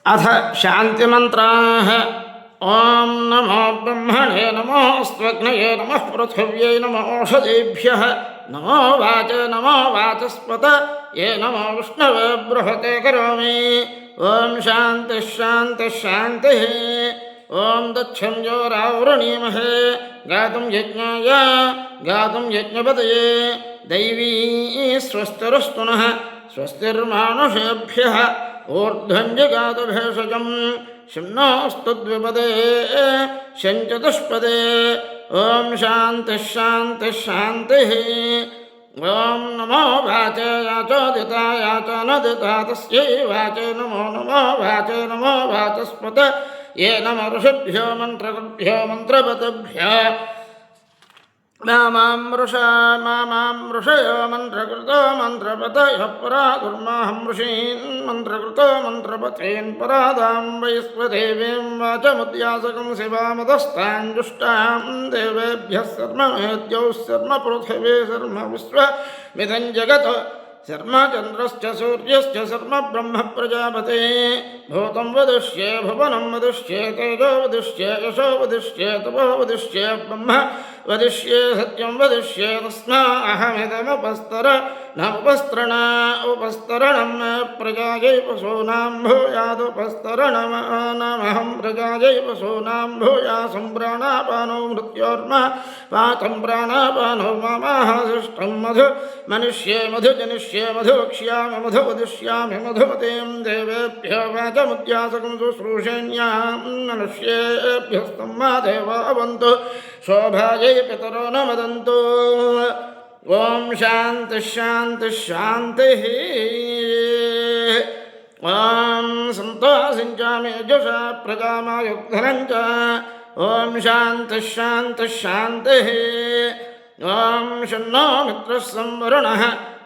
अथ शान्तिमन्त्राः। ॐ नमो ब्रह्मणे नमोऽस्त्वग्नये नमः पृथिव्यै नमो ओषधीभ्यः नमो वाचस्पत ये नमो विष्णवे बृहते करोमि। ॐ शान्तिः शान्तिः शान्तिः। ॐ दक्षं जोरावृणीमहे गातुं यज्ञाय गातुं यज्ञपतये दैवी स्वस्तिरस्तु नः स्वस्तिर्मानुषेभ्यः ऊर्ध्वं जगातु भेषजं शं नोऽस्तु द्विपदे शं चतुष्पदे। ॐ शान्तिः शान्तिः शान्तिः। ॐ नमो वाचे याचोदिता याचोनदिता तस्यै वाचे नमो नमो वाचे नमो वाचस्पत ये नमो ऋषिभ्यो मन्त्रकृभ्यो मन्त्रपतभ्यो मामां ऋषयो मन्त्रकृतो मन्त्रपतयः परा दुर्माहं ऋषीन् मन्त्रकृतो मन्त्रपतेन् परादां वैश्वदेवीं वाचमुद्यासकं शिवामतस्ताञ्जुष्टां देवेभ्यः शर्ममेद्यौ शर्म पृथिवी शर्म विश्वमिदं जगत् शर्म चन्द्रश्च सूर्यश्च शर्म ब्रह्म प्रजापते भूतं वदिष्ये भुवनं वदिष्ये तेजो वदिष्ये यशो वदिष्ये तपो वदिष्ये ब्रह्म वदिष्ये सत्यं वदिष्ये तस्माहमिदमुपस्तर नमुपस्त्रण उपस्तरणं प्रजायै पशूनां भूयादुपस्तरणमहं प्रजायै पशूनां भूयासं प्राणापानो मृत्योर्मा पातं प्राणापानो ममाशिष्टं मधु मनुष्ये मधु जनिष्ये मधु वक्ष्यामि मधु वदिष्यामि मधुमतीं देवेभ्यो वाचमुद्यासकं शुश्रूषेण्यां मनुष्येभ्यस्तं मा देवा अवन्तु शोभायै पितरो न वदन्तु। ॐ शान्तिः शान्तिः शान्तिः। ॐ सन्तोषिञ्चामि यजुषा प्रजामायुक्धनं च। ॐ शान्तिः शान्तिः शान्तिः। ॐ शन्नो मित्रः संवरुणः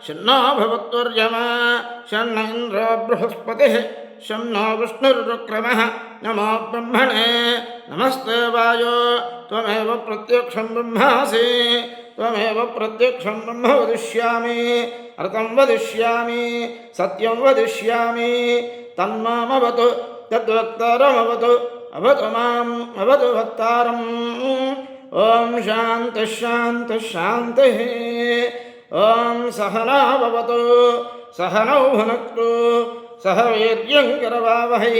शन्नो भवत्वर्यमा शन्न इन्द्रो बृहस्पतिः शन्नो विष्णुरुक्रमः नमो ब्रह्मणे नमस्ते वायो त्वमेव प्रत्यक्षं ब्रह्मासि त्वमेव प्रत्यक्षं ब्रह्म वदिष्यामि अर्थं वदिष्यामि सत्यं वदिष्यामि तन्मामवतु तद्वक्तारमवतु अवतु माम् अवतु वक्तारम्। ॐ शान्तिः शान्तिः शान्तिः। ॐ सहना भवतु सहनौ भुनक्तु सह वीर्यं करवावहै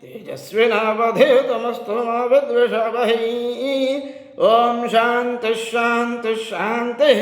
तेजस्विनावधीतमस्तु मा विद्विषावहै। ॐ शान्तिः शान्तिः शान्तिः।